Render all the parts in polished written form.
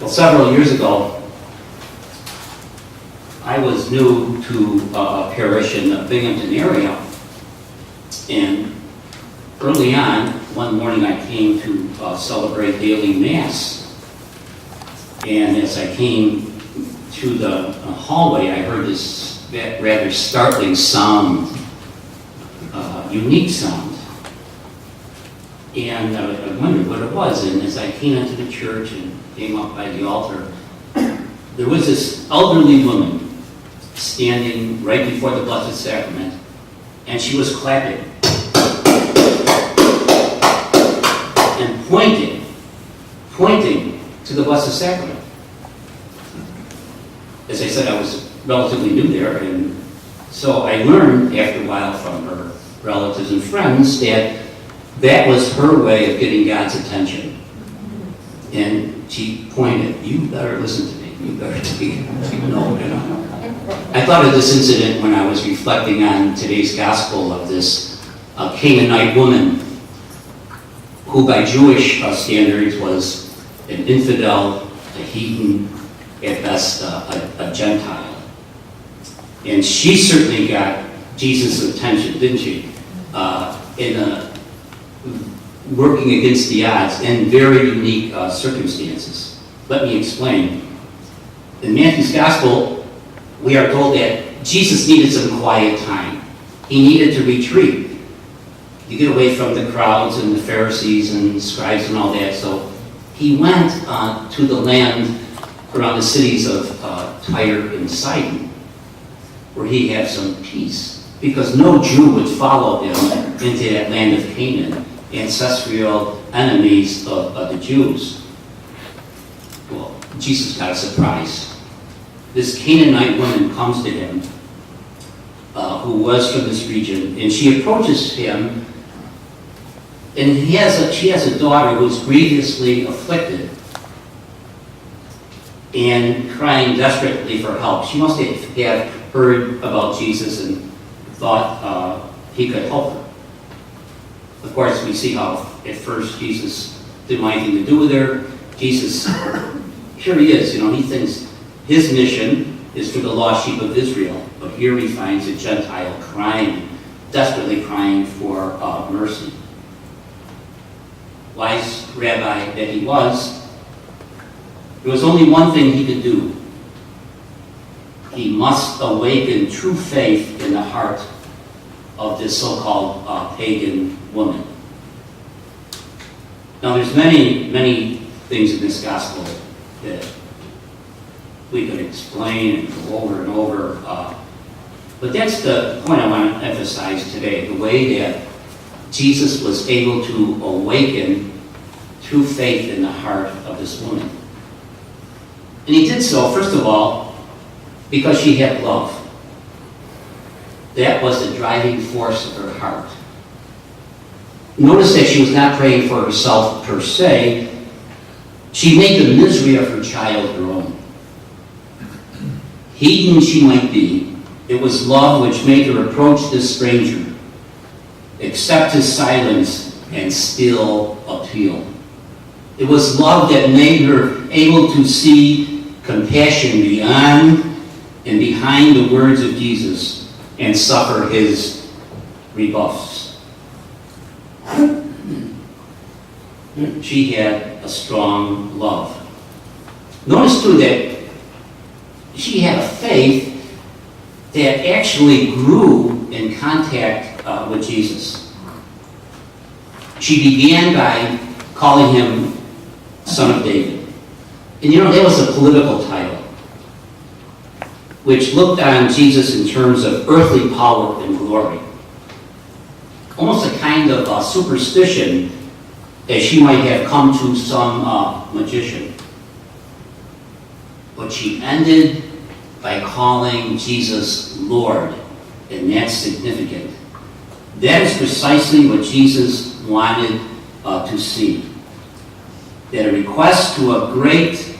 Well, several years ago, I was new to a parish in the Binghamton area, and early on, one morning I came to celebrate daily Mass, and as I came through the hallway, I heard this rather startling sound, unique sound, and I wondered what it was, and as I came into the church and came up by the altar, there was this elderly woman standing right before the Blessed Sacrament, and she was clapping and pointing to the Blessed Sacrament. As I said, I was relatively new there, and so I learned after a while from her relatives and friends that was her way of getting God's attention. And she pointed, "You better listen to me. You better take note." I thought of this incident when I was reflecting on today's gospel of this Canaanite woman who by Jewish standards was an infidel, a heathen, at best a Gentile. And she certainly got Jesus' attention, didn't she? Working against the odds in very unique circumstances. Let me explain. In Matthew's Gospel, we are told that Jesus needed some quiet time. He needed to retreat. You get away from the crowds and the Pharisees and the scribes and all that. So he went to the land around the cities of Tyre and Sidon, where he had some peace, because no Jew would follow him into that land of Canaan, ancestral enemies of the Jews. Well, Jesus got a surprise. This Canaanite woman comes to him, who was from this region, and she approaches him, and she has a daughter who is grievously afflicted and crying desperately for help. She must have heard about Jesus and thought he could help her. Of course, we see how at first Jesus didn't want anything to do with her. Jesus, here he is, he thinks his mission is for the lost sheep of Israel. But here he finds a Gentile desperately crying for mercy. Wise rabbi that he was, there was only one thing he could do. He must awaken true faith in the heart of this so-called pagan woman. Now, there's many, many things in this gospel that we could explain and go over and over, but that's the point I want to emphasize today, the way that Jesus was able to awaken true faith in the heart of this woman. And he did so, first of all, because she had love. That was the driving force of her heart. Notice that she was not praying for herself per se. She made the misery of her child her own. Heathen she might be, it was love which made her approach this stranger, accept his silence, and still appeal. It was love that made her able to see compassion beyond and behind the words of Jesus and suffer his rebuffs. She had a strong love. Notice too that she had a faith that actually grew in contact with Jesus. She began by calling him Son of David. And that was a political title, which looked on Jesus in terms of earthly power and glory. Almost a kind of superstition, as she might have come to some magician. But she ended by calling Jesus Lord, and that's significant. That is precisely what Jesus wanted to see. That a request to a great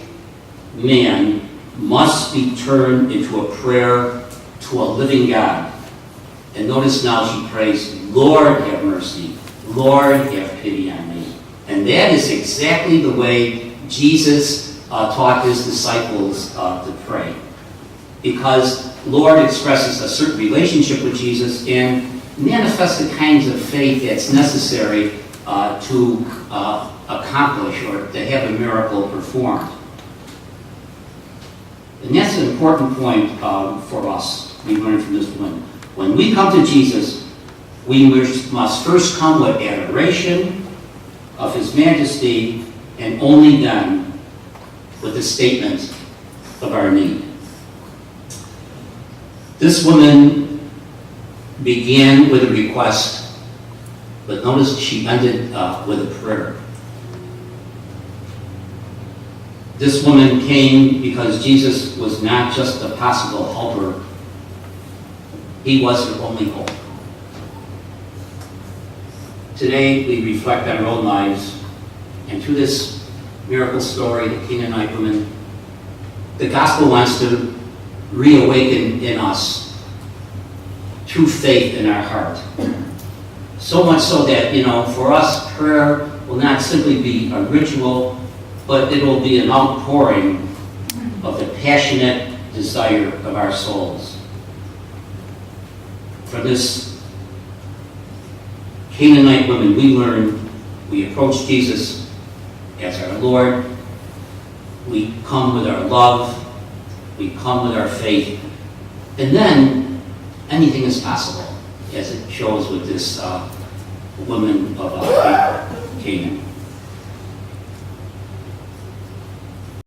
man must be turned into a prayer to a living God. And notice now she prays, Lord, have mercy. Lord, have pity on me. And that is exactly the way Jesus taught his disciples to pray. Because Lord expresses a certain relationship with Jesus and manifests the kinds of faith that's necessary to accomplish or to have a miracle performed. And that's an important point for us. We learn from this one. When we come to Jesus, we must first come with adoration of his majesty, and only then with a statement of our need. This woman began with a request, but notice she ended with a prayer. This woman came because Jesus was not just a possible helper, he was her only hope. Today we reflect on our own lives, and through this miracle story, the Canaanite woman, the gospel wants to reawaken in us true faith in our heart. So much so that, for us, prayer will not simply be a ritual, but it will be an outpouring of the passionate desire of our souls. For this Canaanite woman, we learn, we approach Jesus as our Lord, we come with our love, we come with our faith, and then anything is possible, as it shows with this woman of Canaan.